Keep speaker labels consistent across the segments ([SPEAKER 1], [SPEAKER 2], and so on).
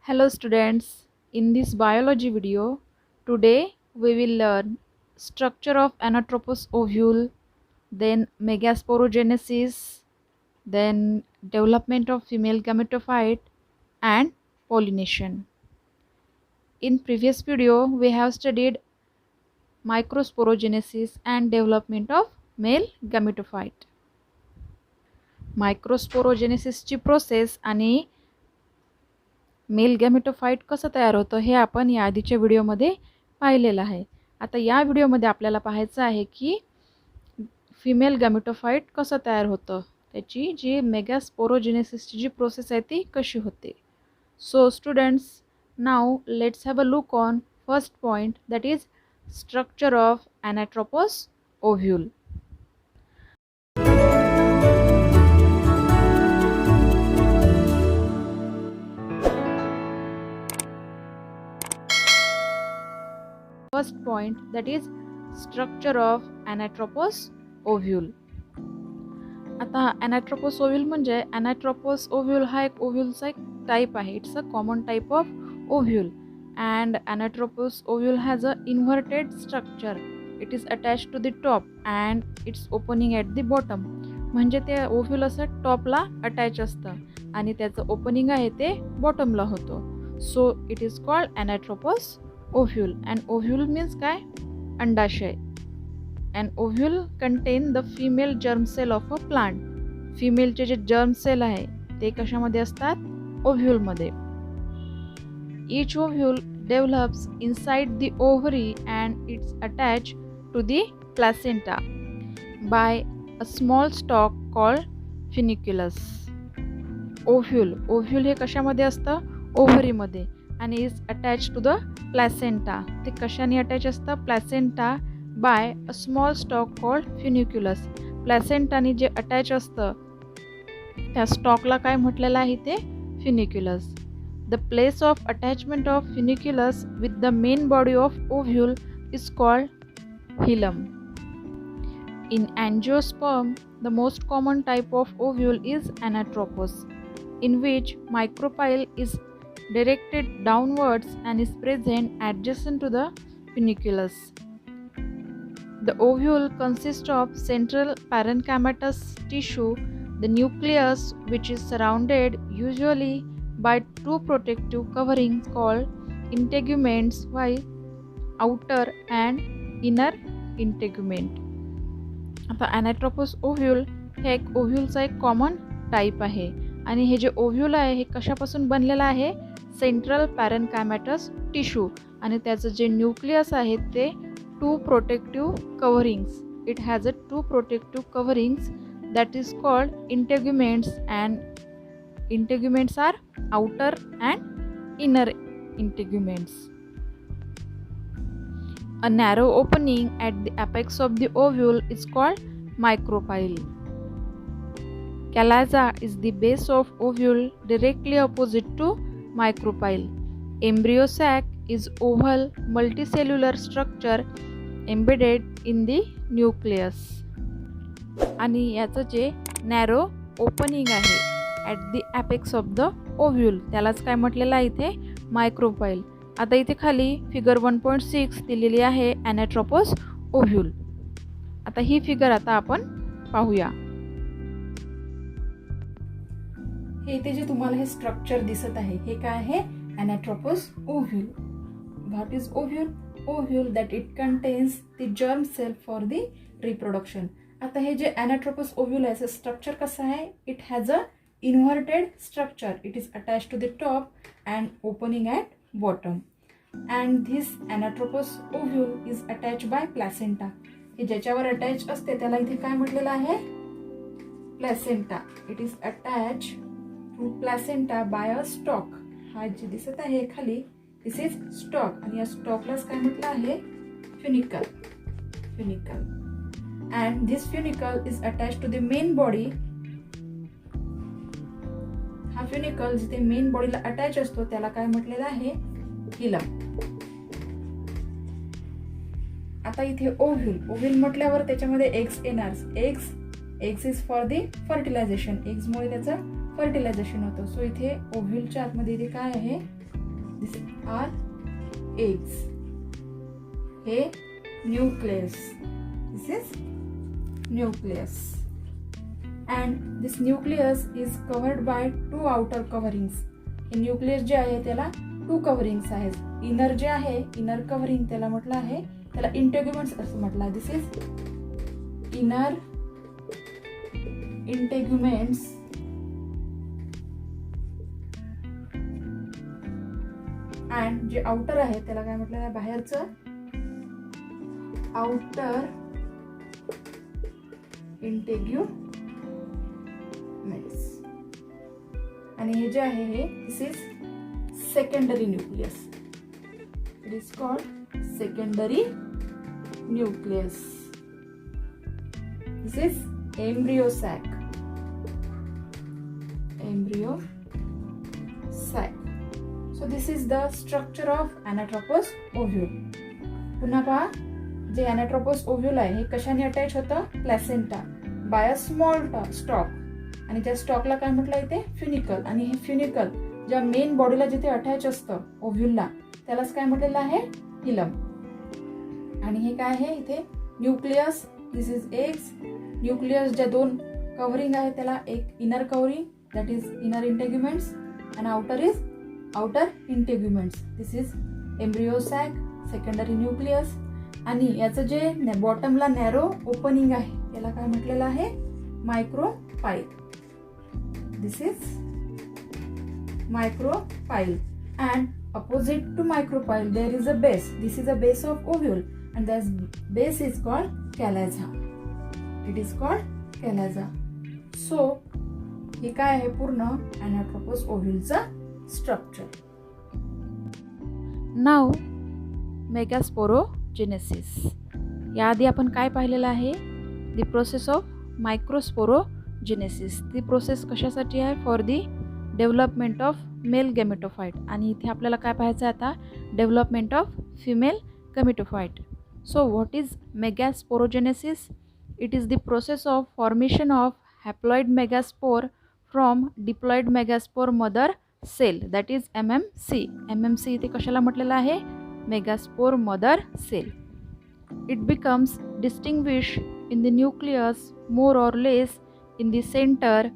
[SPEAKER 1] Hello students, in this biology video, today we will learn structure of anatropous ovule, then megasporogenesis, then development of female gametophyte and pollination. In previous video, we have studied microsporogenesis and development of male gametophyte. Microsporogenesis ची process आणि mail गॅमेटोफाइट कसं तयार होतं हे आपण या आधीच्या व्हिडिओमध्ये पाहिलेलं आहे. आता या व्हिडिओमध्ये आपल्याला पाहायचं आहे की फिमेल गॅमेटोफाइट कसं तयार होतं, त्याची जी मेगास्पोरोजेनेसिसची जी प्रोसेस आहे ती कशी होते. So students, now let's have a look on first point, that is structure of anatropous ovule. First point, that is structure of anatropous ovule. आता anatropous ovule म्हणजे anatropous ovule हा एक ओव्ह्यूलचा एक टाइप आहे. It's a common type of ovule and anatropous ovule has a inverted structure. It is attached to the top and its opening at the bottom. म्हणजे ते ovule असं टॉपला attach असतं आणि त्याचं ओपनिंग आहे ते बॉटमला होतो. So it is called anatropous ovule. And ovule means काय? अंडाशय. And ovule contain the female germ cell of a plant. फिमेलचे जे germ cell आहे ते कशामध्ये असतात? ओव्ह्यूल मध्ये. Each ovule develops inside the ovary and it's attached to the placenta by a small stalk called funiculus. Ovule हे कशामध्ये असतं? ओव्हरीमध्ये. आणि is attach to the placenta. ते कशाने अटॅच असतं? Placenta by a small stalk called funiculus. प्लॅसेंटाने जे अटॅच असतं त्या स्टॉकला काय म्हटलेलं आहे ते? Funiculus. The place of attachment of funiculus with the main body of ovule is called hilum. In angiosperm the most common type of ovule is anatropous, in which micropyle is directed downwards and is present adjacent to the funiculus. The ovule consists of central parenchymatous tissue, the nucleus, which is surrounded usually by two protective coverings called integuments, while outer and inner integument. आता anatropous ovule हे एक ओव्ह्यूलचा एक common type आहे आणि हे जे ovule आहे हे कशापासून बनलेलं आहे? Central parenchymatous tissue. आणि त्याचं जे न्यूक्लियस आहे ते two protective coverings. It has a two protective coverings that is called integuments. And integuments are outer and inner integuments. A narrow opening at the apex of the ovule is called micropyle. Chalaza is the base of ovule directly opposite to micropyle. Embryo sac is oval multicellular structure embedded in the nucleus. आणि याचं जे narrow opening आहे at the apex of the ovule त्यालाच काय म्हटलेलं आहे इथे? मायक्रोपाईल. आता इथे खाली फिगर 1.6 दिलेली आहे anatropous ovule. आता ही फिगर आता आपण पाहूया. हे इथे जे तुम्हाला हे स्ट्रक्चर दिसत आहे हे काय आहे? anatropous ovule. What is ovule? Ovule that it contains the germ cell for the reproduction. आता हे जे anatropous ovule आहे स्ट्रक्चर कसं आहे? It has a inverted structure. It is attached to the top and opening at bottom. And this anatropous ovule is attached by placenta. हे ज्याच्यावर attach असते त्याला इथे काय म्हटलेलं आहे? Placenta. It is attach to placenta by a stalk. हा जे दिसत आहे खाली दिस इज स्टॉक आणि या स्टॉकलाच काय म्हटलं आहे? Funicle. And this funicle is attach to the main body. हा फ्युनिकल जिथे मेन बॉडीला अटॅच असतो त्याला काय म्हटलेलं आहे? हिलम. आता इथे ओव्ह्यूल म्हटल्यावर त्याच्यामध्ये एग्स येणार. Eggs is for the fertilization. एग्समुळे त्याचं फर्टिलायझेशन होतं. सो इथे ओव्ह्यूलच्या आतमध्ये इथे काय आहे? दिस आर एग्स. हे nucleus. This is nucleus. And this nucleus is covered by two outer coverings. हे न्यूक्लियस जे आहे त्याला टू कव्हरिंग्स आहेत. इनर जे आहे इनर कव्हरिंग त्याला म्हटलं आहे, त्याला इंटेग्युमेंट्स असं म्हटलं आहे. दिस इज इनर इंटेग्युमेंट्स अँड जे आउटर आहे त्याला काय म्हटलं आहे, बाहेरचं आउटर इंटेग्युमेंट्स. आणि हे जे आहे हे this is secondary nucleus. It is called secondary nucleus. This is embryo sac. Embryo sac. So this is the structure of anatropous ovule. पुन्हा पहा, जे अॅनाट्रोपस ओव्ह्यूल आहे हे कशाने अटॅच होतं, placenta by a small stalk. आणि त्या स्टॉकला काय म्हटलं इथे, फ्युनिकल. आणि हे फ्युनिकल ज्या मेन बॉडीला जिथे अटॅच असतं ओव्ह्यूलला त्यालाच काय म्हटलेलं आहे, हिलम. आणि हे काय आहे इथे nucleus. This is eggs. Nucleus ज्या दोन कव्हरिंग आहे त्याला एक inner covering that is inner integuments and outer is outer integuments. This is embryo sac, secondary nucleus. आणि याचं जे बॉटमला नॅरो ओपनिंग आहे त्याला काय म्हटलेलं आहे, मायक्रोपाइल. This is micropyle, and opposite to micropyle there is a base. This is a base of ovule, and that base is called chalaza. It is called chalaza. So हे काय आहे, पूर्ण अॅनाट्रोपस ओव्ह्यूलचं स्ट्रक्चर. नाव megasporogenesis. याआधी आपण काय पाहिलेलं आहे, द प्रोसेस ऑफ मायक्रोस्पोरोजेनेसिस. ती प्रोसेस कशासाठी आहे, for the development of male gametophyte. आणि इथे आपल्याला काय पाहायचं आहे आता, development of female gametophyte. So what is megasporogenesis? It is the process of formation of haploid megaspore from diploid megaspore mother cell, that is MMC. MMC इथे कशाला म्हटलेलं आहे, megaspore mother cell. It becomes distinguished in the nucleus more or less in the center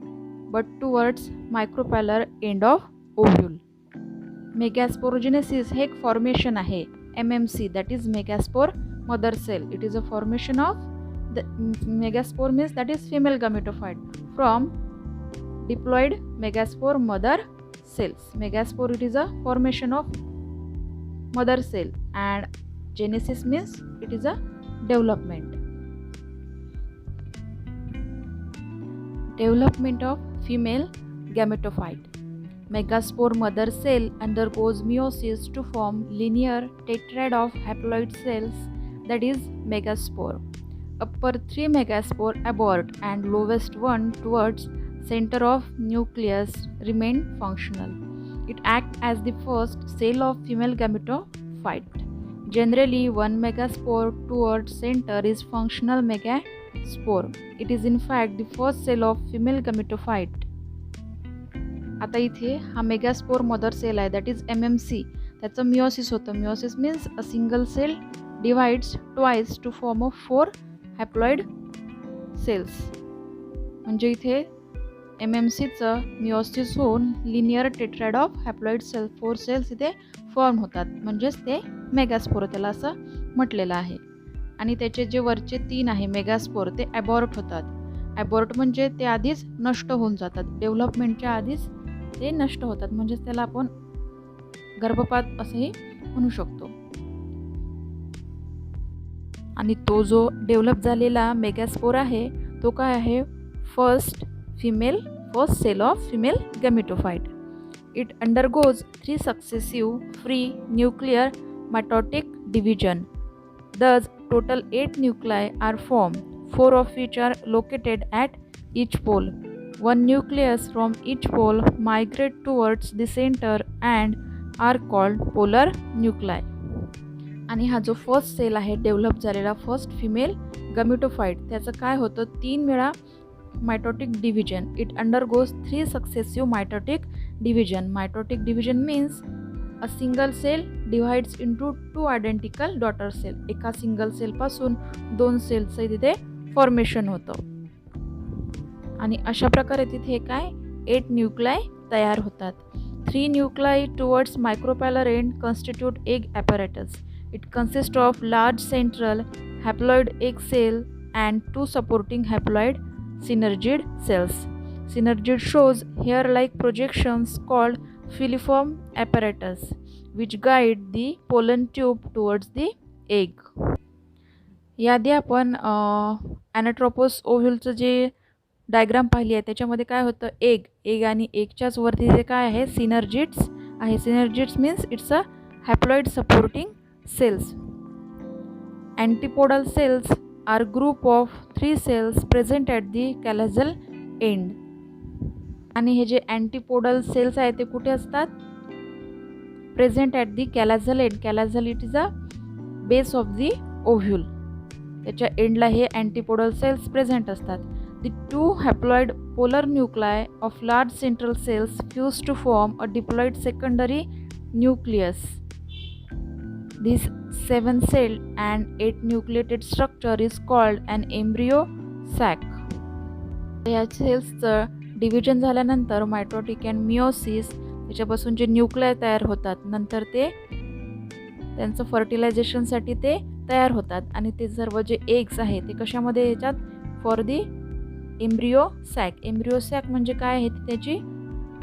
[SPEAKER 1] but towards micropylar end of ovule. Megasporogenesis हे एक formation आहे MMC, that is megaspore mother cell. It is a formation of the megaspore means that is female gametophyte from diploid megaspore mother cells. Megaspore it is a formation of mother cell and genesis means it is a development. Development of female gametophyte. Megaspore mother cell undergoes meiosis to form linear tetrad of haploid cells, that is megaspore. Upper 3 megaspore abort and lowest one towards center of nucleus remain functional. It acts as the first cell of female gametophyte. Generally, one megaspore towards center is functional megaspore. It is in fact the first cell of female gametophyte. आता इथे हा megaspore mother cell आहे, that is MMC. त्याचं meiosis होतं. Meiosis means a single cell divides twice to form of 4 haploid cells. म्हणजे इथे MMCचं meiosis होऊन linear tetrad of haploid cell 4 cells इथे फॉर्म होतात, म्हणजेच ते मेगास्पोर त्याला असं म्हटलेलं आहे. आणि त्याचे जे वरचे 3 आहे मेगास्पोर ते ॲबॉर्ट होतात. ॲबॉर्ट म्हणजे ते आधीच नष्ट होऊन जातात, डेव्हलपमेंटच्या आधीच ते नष्ट होतात, म्हणजेच त्याला आपण गर्भपात असंही म्हणू शकतो. आणि तो जो डेव्हलप झालेला मेगास्पोर आहे तो काय आहे, first cell of female gametophyte. It undergoes 3 successive free nuclear mitotic division. Thus, total 8 nuclei are formed, 4 of which are located at each pole. One nucleus from each pole migrate towards the center and are called polar nuclei. आणि हा जो first sale आहे develop झालेला first female गॅमेटोफाइट, त्याचं काय होतं, 3 वेळा mitotic division. It undergoes 3 successive mitotic division. Mitotic division means a single cell divides into 2 identical daughter cell. एका सिंगल सेलपासून 2 सेलचं तिथे फॉर्मेशन होतं आणि अशा प्रकारे तिथे काय 8 न्यूक्लाई तयार होतात. 3 nuclei towards micropylar end constitute egg apparatus. It consist of large central haploid egg cell and 2 supporting haploid synergid cells. Synergid shows hair-like projections called filiform apparatus which guide the pollen tube towards the egg. याआधी आपण ॲनाट्रोपोस ओव्ह्यूलचं जे diagram पाहिली आहे त्याच्यामध्ये काय होतं egg आणि एगच्याच वरती जे काय आहे सिनर्जिड्स आहे. Synergids means it's a haploid supporting cells. Antipodal cells are group of 3 cells present at the callosal end. आणि हे जे अँटीपोडल सेल्स आहेत ते कुठे असतात present at the chalazal end. Chalazal it is a base of the ovule. त्याच्या एंडला हे अँटीपोडल सेल्स प्रेझेंट असतात. The 2 haploid polar nuclei of large central cells fuse to form a diploid secondary nucleus. This 7-celled and 8 nucleated structure is called an embryo sac. या सेल्सचं division झाल्यानंतर mitotic and meiosis त्याच्यापासून जे nuclei तयार होतात नंतर ते त्यांचं फर्टिलायझेशनसाठी ते तयार होतात आणि ते सर्व जे एग्स आहे ते कशामध्ये याच्यात for the embryo sac. Embryo sac म्हणजे काय आहे त्याची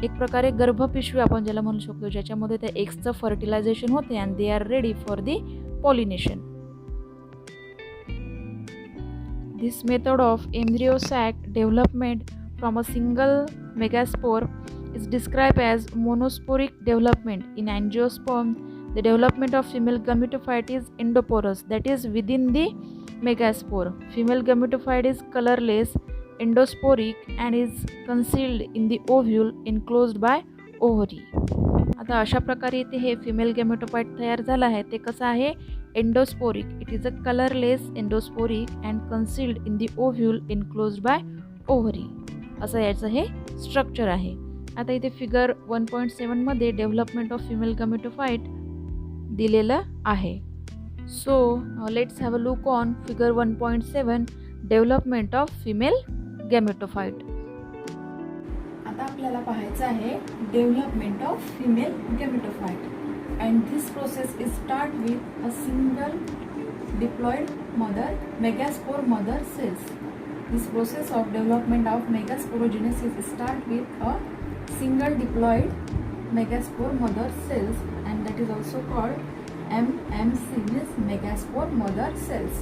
[SPEAKER 1] एक प्रकारे गर्भपिशवी आपण ज्याला म्हणू शकतो ज्याच्यामध्ये त्या एग्सचं फर्टिलायझेशन होते and they are ready for the pollination. This method of embryo sac development from a single megaspore is describe as monosporic development. In angiosperm the development of female gametophyte is endosporous that is within the megaspore. Female gametophyte is colourless endosporic and is concealed in the ovule enclosed by ovary. आता अशा प्रकारे इथे हे female गॅमेटोफाइट तयार झालं आहे ते कसं आहे endosporic. It is a colourless endosporic and concealed in the ovule enclosed by ovary. असं याचं हे स्ट्रक्चर आहे. आता इथे फिगर 1.7 मध्ये डेव्हलपमेंट ऑफ फिमेल गॅमेटोफाइट दिलेलं आहे. So let's have a look on figure 1.7 development of female gametophyte. आता आपल्याला पाहायचं आहे development of female gametophyte and this process is start with a single diploid mother megaspore mother cells. This process of development of megasporogenesis start with a single diploid megaspore mother cells and that is also called MMC means megaspore mother cells.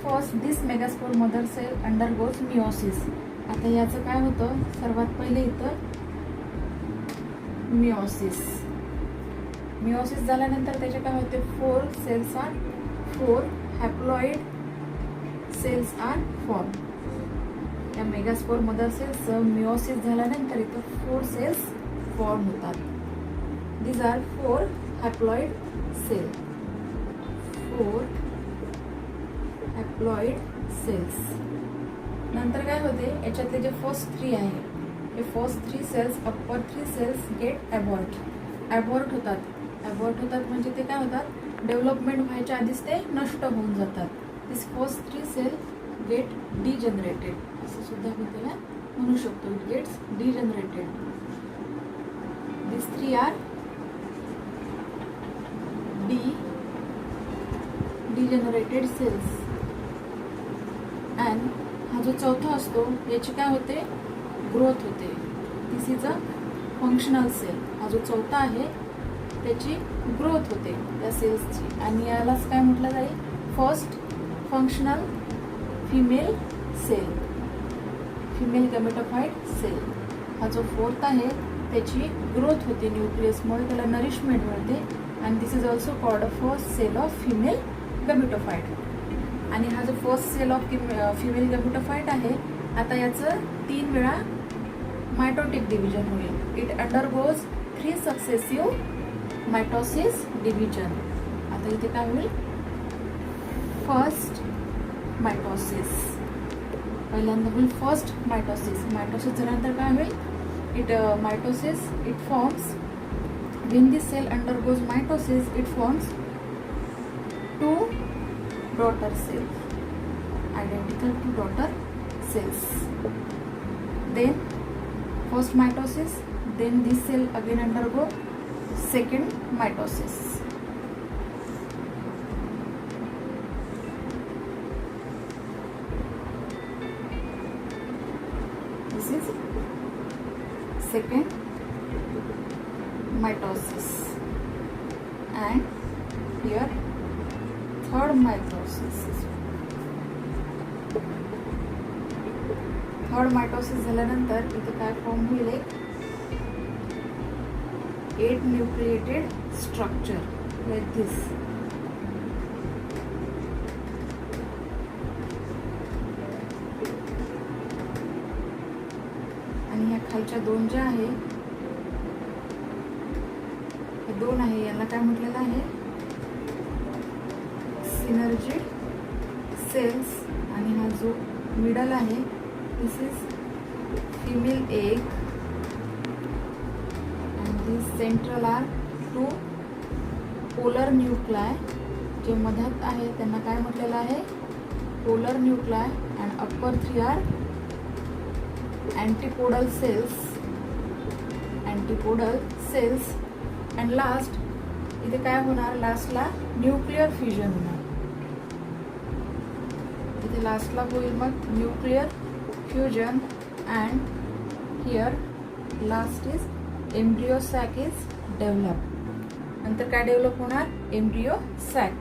[SPEAKER 1] First this megaspore mother cell undergoes meiosis. आता याचं काय होतं सर्वात पहिले इथं meiosis झाल्यानंतर त्याचे काय होते 4 cells are 4 haploid cells are form. या मेगास्पोर मदर सेल्सचं मिओसिस झाल्यानंतर इथं 4 सेल्स फॉर्म होतात. These are 4 haploid cell. 4 haploid cells. नंतर काय होते याच्यातले जे फर्स्ट 3 आहे हे first 3 cells upper 3 cells get abort होतात म्हणजे ते काय होतात डेव्हलपमेंट व्हायच्या आधीच ते नष्ट होऊन जातात. This first 3 cell get degenerated असं सुद्धा मी त्याला म्हणू शकतो. It gets degenerated. This 3 are degenerated cells. And हा जो चौथा असतो याची काय होते ग्रोथ होते. This is a functional cell. हा जो चौथा आहे त्याची ग्रोथ होते या सेल्सची आणि यालाच काय म्हटलं जाईल first functional female cell, female gametophyte cell. हा जो फोर्थ आहे त्याची ग्रोथ होते न्यूक्लियसमुळे त्याला नरिशमेंट मिळते आणि this is also called a first cell of female gametophyte. आणि हा जो first cell of female gametophyte आहे आता याचं 3 वेळा मायटोटिक डिव्हिजन होईल. It undergoes 3 successive mitosis division. आता इथे काय होईल फर्स्ट मायटोसिस. पहिल्यांदा होईल फर्स्ट मायटोसिस. मायटोसिस झाल्यानंतर काय होईल it forms When this cell undergoes mitosis, it forms two daughter cells, identical to daughter cells. Then first mitosis, then this cell again undergo second mitosis. This is second mitosis, and here third mitosis. Third mitosis झाल्यानंतर इथे काय form होईल, एक 8 nucleated structure like दिस. आणि ह्या खालच्या दोन ज्या आहे, हे दोन आहे, याला काय म्हटलेलं आहे, सिनर्जी सेल्स. आणि हा जो मिडल आहे, this is female egg, and these central are two polar nuclei. जे मध्यात आहे त्यांना काय म्हटलेलं आहे, polar nuclei, and upper three are antipodal cells, and last इथे काय होणार, लास्टला न्यूक्लियर फ्युजन होणार. इथे लास्टला होईल मग nuclear fusion, and here last is embryo sac is developed. नंतर काय डेव्हलप होणार, embryo sac,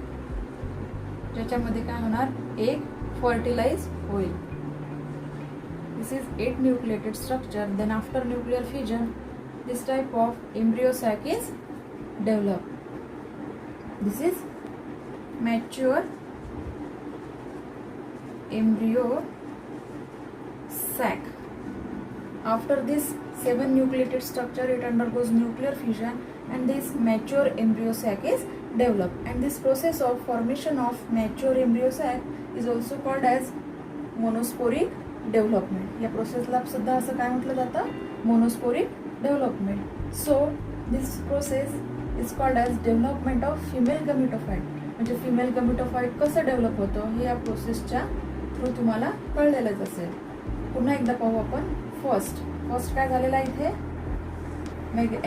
[SPEAKER 1] ज्याच्यामध्ये काय होणार, एक फर्टिलाइज होईल. This is 8 nucleated structure. Then after nuclear fusion, this type of embryo sac is developed. This is mature embryo sac. After this 7 nucleated structure, it undergoes nuclear fusion, and this mature embryo sac is developed. And this process of formation of mature embryo sac is also called as monosporic development. या प्रोसेसला सुद्धा असं काय म्हटलं जातं, monosporic development. So this process is called as development of female gametophyte. म्हणजे female गॅमेटोफाइट कसं develop होतं हे या प्रोसेसच्या थ्रू तुम्हाला कळलेलंच असेल. पुन्हा एकदा पाहू आपण. फर्स्ट काय झालेलं आहे इथे,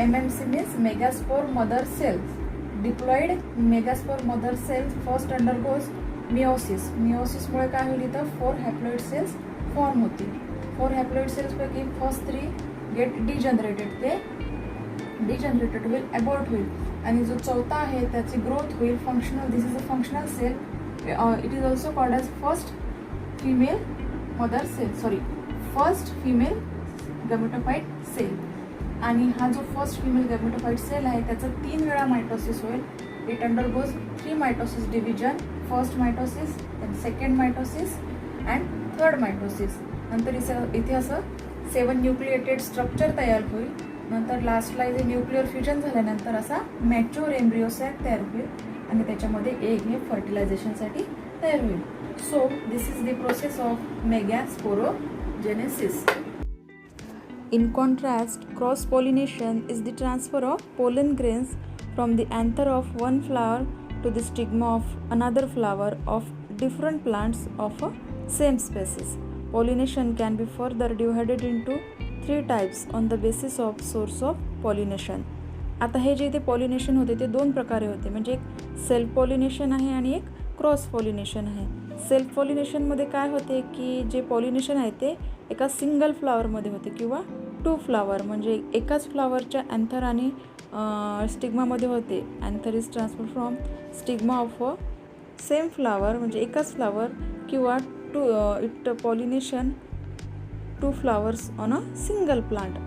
[SPEAKER 1] MMC means megaspore mother cells. Diploid megaspore mother cells first undergoes meiosis. मिओसिसमुळे काय होईल, इथं 4 हॅप्लॉइड सेल्स फॉर्म होतील. 4 हॅप्लॉइड सेल्सपैकी फर्स्ट 3 गेट डिजनरेटेड, ते डिजनरेटेड होईल, अबॉर्ट होईल. आणि जो चौथा आहे त्याची ग्रोथ होईल functional. This is a functional cell. It is also called as first female gametophyte cell. आणि हा जो फर्स्ट फिमेल गॅमेटोफाइट सेल आहे त्याचं 3 वेळा मायटोसिस होईल. It undergoes 3 mitosis division, first mitosis, second mitosis and third mitosis. नंतर इथे असं 7 न्यूक्लिएटेड स्ट्रक्चर तयार होईल. नंतर लास्टला इथे न्यूक्लिअर फ्युजन झाल्यानंतर असा मॅच्युअर एम्ब्रियो सॅक तयार होईल आणि त्याच्यामध्ये एग हे फर्टिलायझेशनसाठी तयार होईल. So this is the process of megasporogenesis. In contrast, cross-pollination is the transfer of pollen grains from the anther of one flower to the stigma of another flower of different plants of a same species. Pollination can be further divided into 3 types on the basis of source of pollination. आता हे जे इथे pollination होते ते 2 प्रकारे होते, म्हणजे एक सेल्फ पॉलिनेशन आहे आणि एक क्रॉस पॉलिनेशन आहे. सेल्फ पॉलिनेशनमध्ये काय होते की जे पॉलिनेशन आहे ते एका सिंगल फ्लावरमध्ये होते किंवा 2 फ्लावर, म्हणजे एकाच फ्लावरच्या अँथर आणि स्टिग्मामध्ये होते. Anther is transfer from stigma of a same flower, म्हणजे एकाच फ्लावर, किंवा it pollination 2 flowers on a single plant,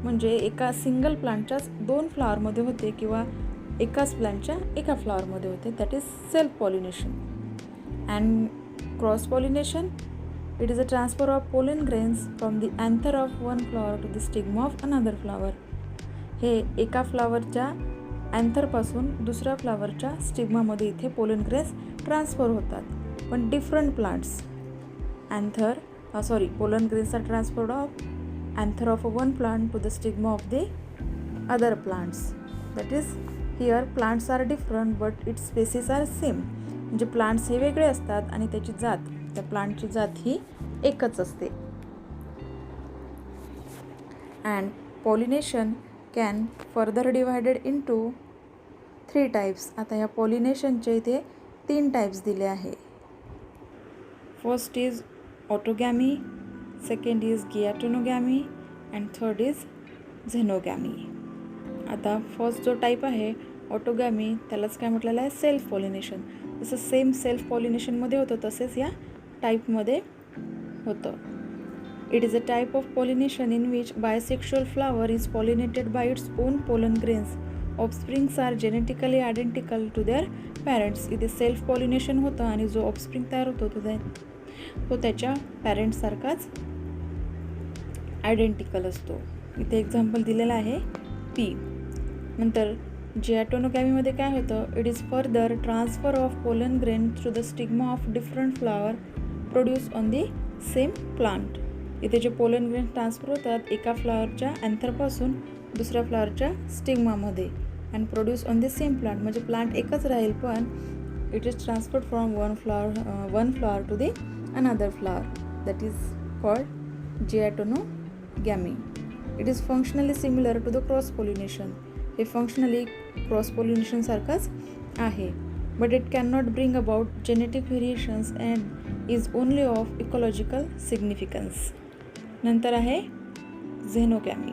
[SPEAKER 1] म्हणजे एका सिंगल प्लांटच्याच 2 फ्लावरमध्ये होते किंवा एकाच प्लांटच्या एका फ्लावरमध्ये होते. That is self pollination. And cross pollination, it is a transfer of pollen grains from the anther of one flower to the stigma of another flower. हे एका फ्लावरच्या अँथरपासून दुसऱ्या फ्लावरच्या स्टिग्मामध्ये इथे पोलन ग्रेन्स ट्रान्सफर होतात, पण different plants. Pollen grains are transferred of anther of one plant to the stigma of the other plants. That is here plants are different but its species are same. म्हणजे plants हे वेगळे असतात आणि त्याची जात, त्या प्लांटची जात ही एकच असते. And pollination can further divided into 3 types. आता या पॉलिनेशनचे इथे 3 टाईप्स दिले आहे. First is autogamy, second is geitonogamy and third is xenogamy. आता फर्स्ट जो टाईप आहे ऑटोगॅमी, त्यालाच काय म्हटलेलं आहे, सेल्फ पॉलिनेशन. जसं सेम सेल्फ पॉलिनेशनमध्ये होतं तसेच या टाईपमध्ये होतं. It is a type of pollination in which bisexual flower is pollinated by its own pollen grains. Offsprings are genetically identical to their parents. इथे सेल्फ पॉलिनेशन होतं आणि जो ऑफस्प्रिंग तयार होतो तो त्याच्या पॅरेंट्ससारखाच आयडेंटिकल असतो. इथे एक्झाम्पल दिलेलं आहे पी. नंतर जिॲटोनोगॅमीमध्ये काय होतं, it is further transfer of pollen grain through the stigma of different flower produce on the same plant. इथे जे पोलन ग्रेन ट्रान्सफर होतात एका फ्लावरच्या अँथरपासून दुसऱ्या फ्लावरच्या स्टिग्मामध्ये and produce on the same plant. म्हणजे प्लांट एकच राहील पण it is transferred from one flower to the another flower. That is called geitonogamy. It is functionally similar to the cross pollination. हे फंक्शनली क्रॉस पॉलिनेशन सारखंच आहे. But it can not bring about genetic variations and is only of ecological significance. नंतर आहे xenogamy.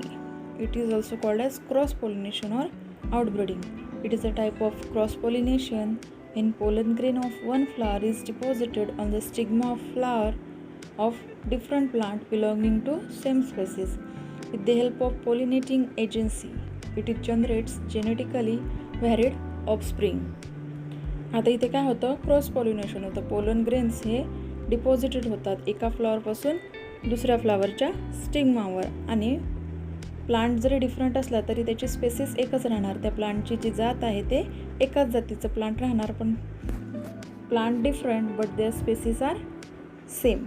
[SPEAKER 1] It is also called as cross pollination or outbreeding. It is a type of cross pollination in pollen grain of one flower is deposited on the stigma of flower of different plant belonging to same species. With the help of pollinating agency, it generates genetically varied offspring. आता इथे काय होतं, cross pollination होतं. Pollen grains हे deposited होतात एका फ्लॉवरपासून दुसऱ्या फ्लॉवरच्या स्टिग्मावर आणि प्लांट जरी डिफरंट असला तरी त्याची स्पेसिस एकच राहणार. त्या प्लांटची जी जात आहे ते एकाच जातीचं प्लांट राहणार, पण plant different but their species are same.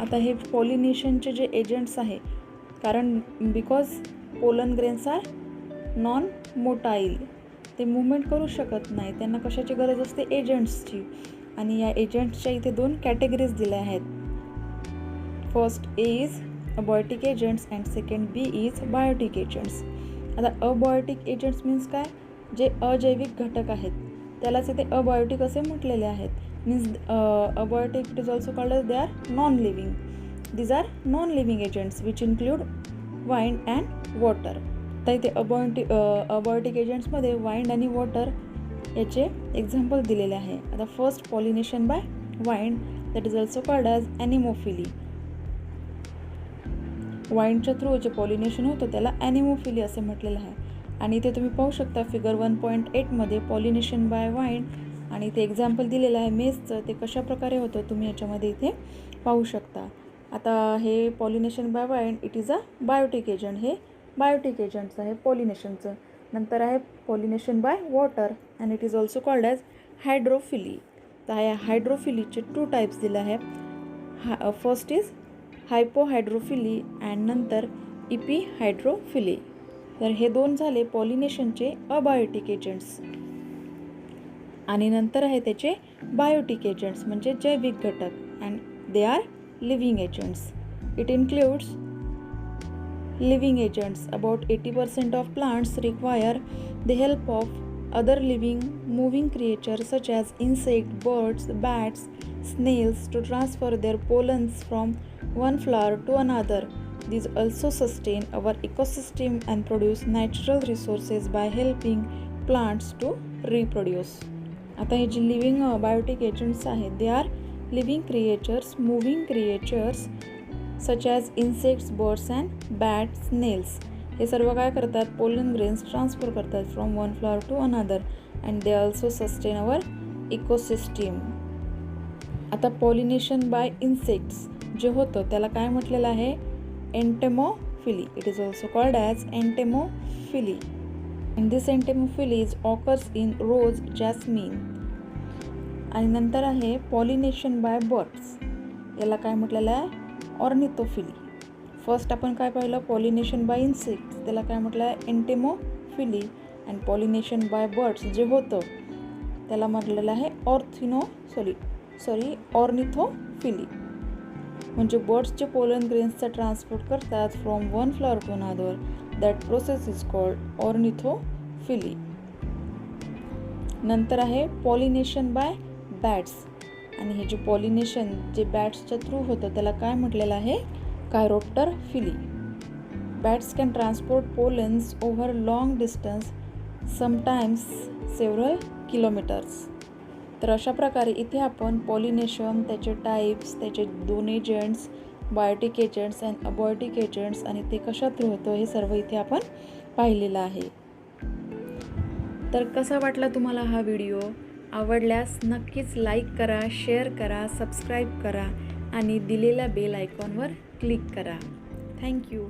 [SPEAKER 1] आता हे पॉलिनेशनचे जे एजंट्स आहे, कारण because pollen grains are non motile, ते मूवमेंट करू शकत नाही, त्यांना कशाची गरज असते, एजंट्सची. आणि या एजंट्सच्या इथे 2 कॅटेगरीज दिल्या आहेत. First A is abiotic agents and second B is biotic agents. आता अबायोटिक एजंट्स मीन्स काय, जे अजैविक घटक आहेत त्यालाच इथे अबायोटिक असे म्हटलेले आहेत. Means abiotic it is also called as they are non living. These are non living agents which include wind and water. तर इथे अबायोटिक एजंट्समध्ये वाइंड आणि वॉटर याचे एक्झाम्पल दिलेले आहे. आता first pollination by wind, that is also called as anemophily. वाइंडच्या through जे पॉलिनेशन होतं त्याला ॲनिमोफिली असे म्हटलेलं आहे. आणि इथे तुम्ही पाहू शकता फिगर 1.8मध्ये पॉलिनेशन बाय वाइंड आणि इथे एक्झाम्पल दिलेलं आहे मेसचं. ते कशा प्रकारे होतं तुम्ही याच्यामध्ये इथे पाहू शकता. आता हे pollination by wind it is a biotic agent. हे बायोटिक एजंट्स आहे पॉलिनेशनचं. नंतर आहे pollination by water and it is also called as hydrophily. तर या हायड्रोफिलीचे 2 टाईप्स दिले आहे. फर्स्ट इज हायपोहायड्रोफिली अँड नंतर इपिहायड्रोफिली. तर हे 2 झाले पॉलिनेशनचे अबायोटिक एजंट्स. आणि नंतर आहे त्याचे बायोटिक एजंट्स म्हणजे जैविक घटक and they are living agents. It includes living agents. About 80% of plants require the help of other living moving creatures such as insects, birds, bats, snails to transfer their pollens from one flower to another. These also sustain our ecosystem and produce natural resources by helping plants to reproduce. आता हे जे living biotic agents आहेत they are living creatures, moving creatures such as insects, birds and bat, snails. हे सर्व काय करतात, pollen grains transfer करतात from one flower to another and they also sustain our ecosystem. आता पॉलिनेशन बाय इन्सेक्ट्स जे होतं त्याला काय म्हटलेलं आहे, entomophily. It is also called as entomophily and this entomophily is occurs in rose, jasmine. आणि नंतर आहे पॉलिनेशन बाय बर्ड्स, याला काय म्हटलेलं आहे, ऑर्निथोफिली. फर्स्ट आपण काय पाहिलं, पॉलिनेशन बाय इन्सेक्ट्स, त्याला काय म्हटलं आहे, entomophily. And pollination by birds जे होतं त्याला म्हटलेलं आहे ऑर्निथोफिली. म्हणजे बर्ड्सचे पोलन ग्रेन्सचा ट्रान्सपोर्ट करतात from one flower to another. That process is called ornithophily. नंतर आहे पॉलिनेशन बाय बॅट्स. आणि हे जे पॉलिनेशन जे बॅट्सच्या थ्रू होतं त्याला काय म्हटलेलं आहे, chiropterophily. Bats can transport pollens over long distance, sometimes several kilometres. तर अशा प्रकारे इथे आपण पॉलिनेशन, त्याचे टाईप्स, त्याचे 2 agents, biotic agents and abiotic agents आणि ते कशा थ्रू होतं हे सर्व इथे आपण पाहिलेलं आहे. तर कसा वाटला तुम्हाला हा व्हिडिओ? आवडल्यास नक्कीच लाईक करा, शेअर करा, सबस्क्राईब करा आणि दिलेल्या बेल आयकॉनवर क्लिक करा. थँक्यू.